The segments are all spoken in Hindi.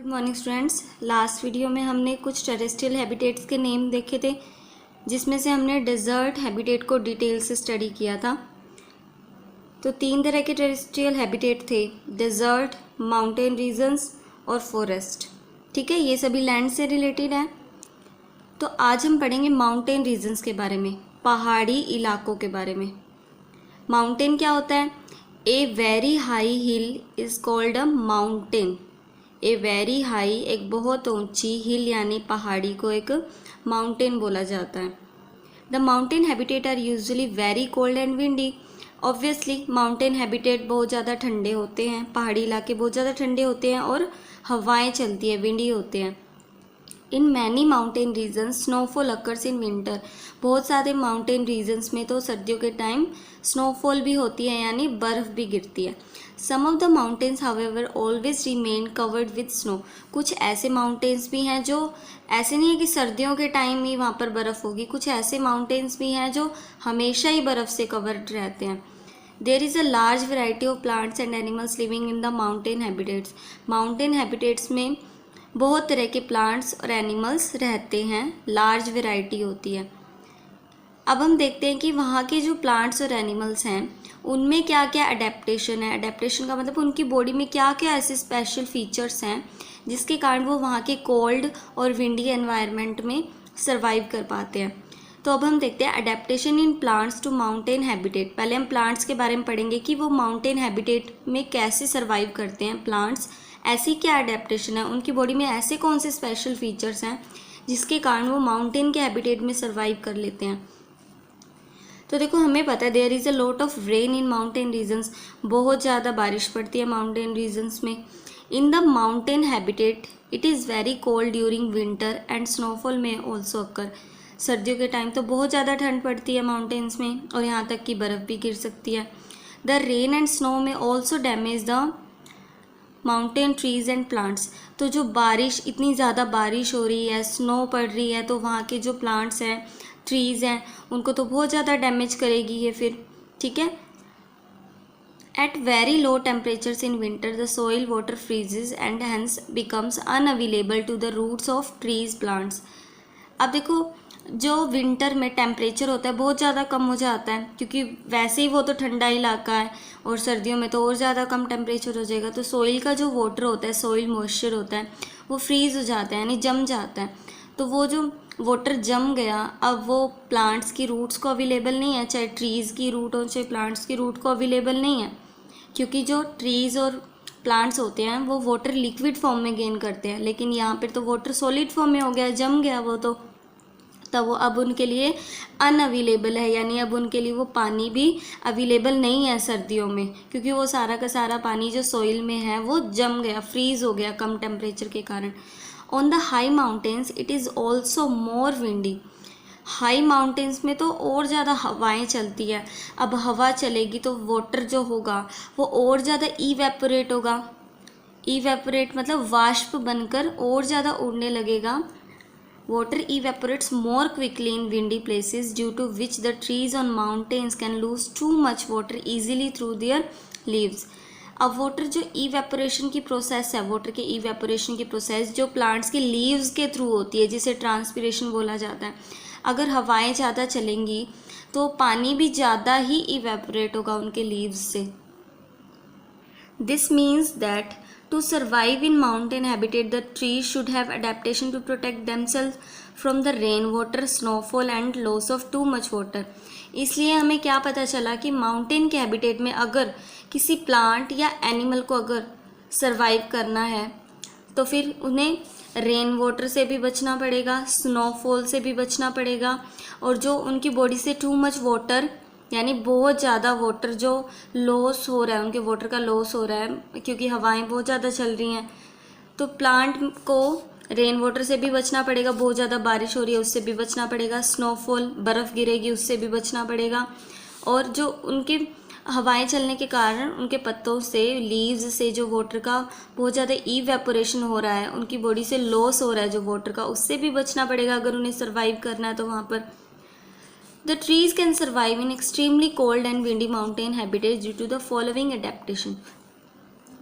मॉर्निंग स्टूडेंट्स, लास्ट वीडियो में हमने कुछ टेरेस्ट्रियल हैबिटेट्स के नेम देखे थे, जिसमें से हमने डेजर्ट हैबिटेट को डिटेल से स्टडी किया था। तो 3 तरह के टेरेस्ट्रियल हैबिटेट थे, डेजर्ट, माउंटेन रीजन्स और फॉरेस्ट। ठीक है, ये सभी लैंड से रिलेटेड है। तो आज हम पढ़ेंगे माउंटेन रीजन्स के बारे में, पहाड़ी इलाकों के बारे में। माउंटेन क्या होता है? A very high hill is called a mountain. A very high, एक बहुत ऊंची हिल यानी पहाड़ी को एक माउंटेन बोला जाता है। The mountain habitat are usually very cold and windy. Obviously mountain habitat बहुत ज़्यादा ठंडे होते हैं, पहाड़ी इलाके बहुत ज़्यादा ठंडे होते हैं और हवाएं चलती हैं, विंडी होते हैं। In many mountain regions snowfall occurs in winter. बहुत सारे माउंटेन रीजन्स में तो सर्दियों के टाइम स्नोफॉल भी होती है, यानी बर्फ़ भी गिरती है। Some of the mountains however always remain covered with snow. कुछ ऐसे माउंटेन्स भी हैं जो ऐसे नहीं है कि सर्दियों के टाइम ही वहाँ पर बर्फ़ होगी, कुछ ऐसे माउंटेन्स भी हैं जो हमेशा ही बर्फ़ से कवर्ड रहते हैं। There is a large variety of plants and animals living in the mountain habitats. Mountain habitats में बहुत तरह के प्लांट्स और एनिमल्स रहते हैं, लार्ज वेराइटी होती है। अब हम देखते हैं कि वहाँ के जो प्लांट्स और एनिमल्स हैं उनमें क्या क्या अडेप्टेशन है। अडेप्टेशन का मतलब उनकी बॉडी में क्या क्या ऐसे स्पेशल फीचर्स हैं जिसके कारण वो वहाँ के कोल्ड और विंडी एनवायरनमेंट में सर्वाइव कर पाते हैं। तो अब हम देखते हैं adaptation in plants to mountain habitat. पहले हम प्लांट्स के बारे में पढ़ेंगे कि वो माउंटेन हैबिटेट में कैसे सर्वाइव करते हैं प्लांट्स, ऐसी क्या अडेप्टेशन है, उनकी बॉडी में ऐसे कौन से स्पेशल फीचर्स हैं जिसके कारण वो माउंटेन के हैबिटेट में सर्वाइव कर लेते हैं। तो देखो, हमें पता है there is a lot of rain in mountain regions. बहुत ज़्यादा बारिश पड़ती है माउंटेन रीजन्स में। In the mountain habitat it is very cold during winter and snowfall may also occur. सर्दियों के टाइम तो बहुत ज़्यादा ठंड पड़ती है माउंटेन्स में और यहाँ तक कि बर्फ़ भी गिर सकती है। द रेन एंड स्नो में also damage the mountain trees and plants. तो जो बारिश, इतनी ज़्यादा बारिश हो रही है, स्नो पड़ रही है, तो वहाँ के जो प्लांट्स हैं, ट्रीज़ हैं, उनको तो बहुत ज़्यादा डैमेज करेगी ये फिर। ठीक है। At very low temperatures in winter the soil water freezes and hence becomes unavailable to the roots of trees plants. अब देखो, जो विंटर में टेम्परेचर होता है बहुत ज़्यादा कम हो जाता है, क्योंकि वैसे ही वो तो ठंडा इलाका है और सर्दियों में तो और ज़्यादा कम टेम्परेचर हो जाएगा। तो सोइल का जो वाटर होता है, सोइल मॉइस्चर होता है, वो फ्रीज़ हो जाता है, यानी जम जाता है। तो वो जो वाटर जम गया, अब वो प्लांट्स की रूट्स को अवेलेबल नहीं है, चाहे ट्रीज़ की रूट हो चाहे प्लांट्स की रूट को अवेलेबल नहीं है, क्योंकि जो ट्रीज़ और प्लांट्स होते हैं वो वाटर लिक्विड फॉर्म में गेन करते हैं, लेकिन यहाँ पर तो वाटर सॉलिड फॉर्म में हो गया, जम गया वो तो, तब वो अब उनके लिए अनअवेलेबल है, यानी अब उनके लिए वो पानी भी अवेलेबल नहीं है सर्दियों में, क्योंकि वो सारा का सारा पानी जो सोइल में है वो जम गया, फ्रीज़ हो गया कम टेम्परेचर के कारण। On the high mountains it is also more windy. High mountains में तो और ज़्यादा हवाएं चलती है। अब हवा चलेगी तो वाटर जो होगा वो और ज़्यादा इवेपोरेट होगा। इवेपोरेट मतलब वाष्प बनकर और ज़्यादा उड़ने लगेगा। Water evaporates more quickly in windy places, due to which the trees on mountains can lose too much water easily through their leaves. अब वाटर जो इवेपोरेशन की प्रोसेस है, वाटर के इवेपोरेशन की प्रोसेस जो प्लांट्स के लीव्स के थ्रू होती है, जिसे ट्रांसपिरेशन बोला जाता है। अगर हवाएं ज़्यादा चलेंगी तो पानी भी ज़्यादा ही इवेपोरेट होगा उनके लीव्स से। This means that to survive in mountain habitat, the trees should have adaptation to protect themselves from the rain water, snowfall and loss of too much water. इसलिए हमें क्या पता चला कि माउंटेन के हैबिटेट में अगर किसी प्लांट या एनिमल को अगर सर्वाइव करना है तो फिर उन्हें रेन वाटर से भी बचना पड़ेगा, स्नोफॉल से भी बचना पड़ेगा, और जो उनकी बॉडी से टू मच वाटर यानी बहुत ज़्यादा वाटर जो लॉस हो रहा है, उनके वाटर का लॉस हो रहा है क्योंकि हवाएं बहुत ज़्यादा चल रही हैं, तो प्लांट को रेन वाटर से भी बचना पड़ेगा, बहुत ज़्यादा बारिश हो रही है उससे भी बचना पड़ेगा, स्नोफॉल बर्फ़ गिरेगी उससे भी बचना पड़ेगा, और जो उनके हवाएं चलने के कारण उनके पत्तों से, लीव्स से जो वाटर का बहुत ज़्यादा इवेपोरेशन हो रहा है, उनकी बॉडी से लॉस हो रहा है जो वाटर का, उससे भी बचना पड़ेगा अगर उन्हें सर्वाइव करना है तो वहाँ पर। The trees can survive in extremely cold and windy mountain habitats due to the following adaptation.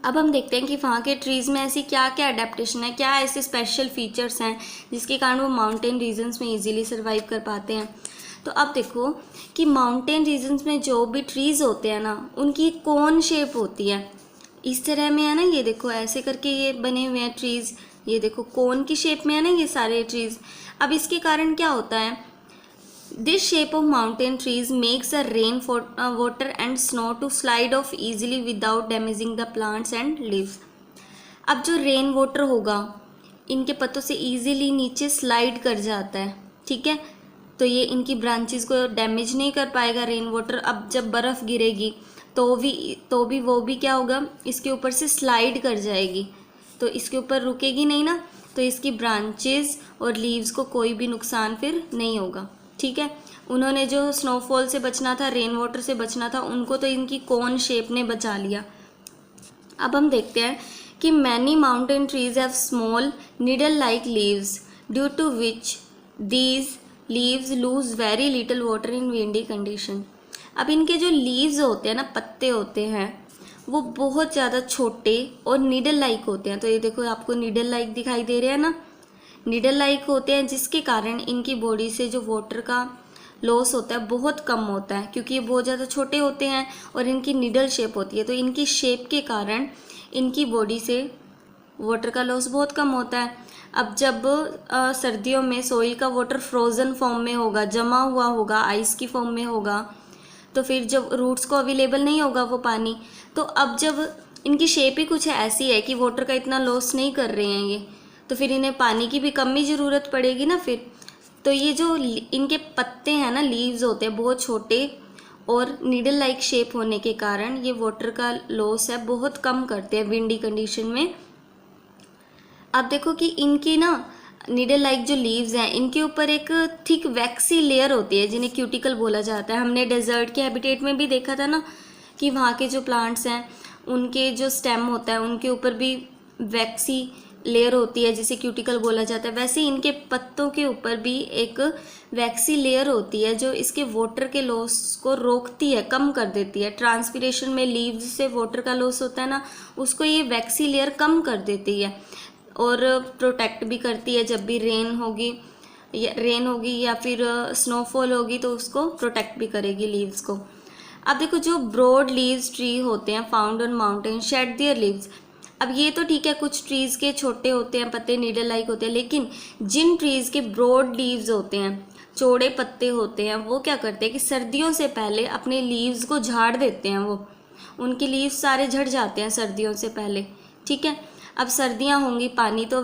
अब हम देखते हैं कि वहाँ के ट्रीज़ में ऐसी क्या क्या अडेप्टेशन है, क्या ऐसे स्पेशल फीचर्स हैं जिसके कारण वो माउंटेन रीजन्स में इजीली सर्वाइव कर पाते हैं। तो अब देखो कि माउंटेन रीजन्स में जो भी ट्रीज़ होते हैं ना, उनकी कोन शेप होती है, इस तरह में है ना, ये देखो ऐसे करके ये बने हुए हैं ट्रीज़, ये देखो कोन की शेप में है ना ये सारे ट्रीज़। अब इसके कारण क्या होता है, this shape of mountain trees makes the rain water and snow to slide off easily without damaging the plants and leaves. अब जो रेन वाटर होगा इनके पत्तों से ईजिली नीचे स्लाइड कर जाता है, ठीक है, तो ये इनकी ब्रांचेस को डैमेज नहीं कर पाएगा रेन वाटर। अब जब बर्फ़ गिरेगी तो भी वो भी क्या होगा, इसके ऊपर से स्लाइड कर जाएगी, तो इसके ऊपर रुकेगी नहीं ना, तो इसकी ब्रांचेस और लीव्स को कोई भी नुकसान फिर नहीं होगा, ठीक है। उन्होंने जो स्नोफॉल से बचना था, रेन वाटर से बचना था, उनको तो इनकी कोन शेप ने बचा लिया। अब हम देखते हैं कि many mountain trees have small needle like leaves due to which these leaves lose very little water in windy condition. अब इनके जो लीव्स होते हैं ना, पत्ते होते हैं, वो बहुत ज़्यादा छोटे और नीडल लाइक होते हैं। तो ये देखो आपको नीडल लाइक दिखाई दे रहे हैं ना, नीडल लाइक होते हैं, जिसके कारण इनकी बॉडी से जो वाटर का लॉस होता है बहुत कम होता है, क्योंकि ये बहुत ज़्यादा छोटे होते हैं और इनकी नीडल शेप होती है। तो इनकी शेप के कारण इनकी बॉडी से वाटर का लॉस बहुत कम होता है। अब जब सर्दियों में सोइल का वाटर फ्रोज़न फॉर्म में होगा, जमा हुआ होगा, आइस की फॉर्म में होगा, तो फिर जब रूट्स को अवेलेबल नहीं होगा वो पानी, तो अब जब इनकी शेप ही कुछ ऐसी है कि वाटर का इतना लॉस नहीं कर रहे हैं ये, तो फिर इन्हें पानी की भी कम ही ज़रूरत पड़ेगी ना फिर। तो ये जो इनके पत्ते हैं ना, लीव्स होते हैं बहुत छोटे और नीडल लाइक शेप होने के कारण ये वाटर का लॉस है बहुत कम करते हैं विंडी कंडीशन में। आप देखो कि इनकी ना नीडल लाइक जो लीव्स हैं, इनके ऊपर एक थिक वैक्सी लेयर होती है जिन्हें क्यूटिकल बोला जाता है। हमने डेजर्ट के हैबिटेट में भी देखा था ना कि वहाँ के जो प्लांट्स हैं उनके जो स्टेम होता है उनके ऊपर भी वैक्सी लेयर होती है जिसे क्यूटिकल बोला जाता है। वैसे इनके पत्तों के ऊपर भी एक वैक्सी लेयर होती है जो इसके वाटर के लॉस को रोकती है, कम कर देती है। ट्रांसपिरेशन में लीव्स से वाटर का लॉस होता है ना, उसको ये वैक्सी लेयर कम कर देती है और प्रोटेक्ट भी करती है। जब भी रेन होगी या फिर स्नोफॉल होगी तो उसको प्रोटेक्ट भी करेगी लीव्स को। अब देखो जो ब्रॉड लीव्स ट्री होते हैं found on mountain shade there leaves. अब ये तो ठीक है, कुछ ट्रीज़ के छोटे होते हैं पत्ते, नीडल लाइक होते हैं, लेकिन जिन ट्रीज़ के ब्रॉड लीव्स होते हैं, चौड़े पत्ते होते हैं, वो क्या करते हैं कि सर्दियों से पहले अपने लीव्स को झाड़ देते हैं। वो उनके लीव्स सारे झड़ जाते हैं सर्दियों से पहले, ठीक है। अब सर्दियाँ होंगी, पानी तो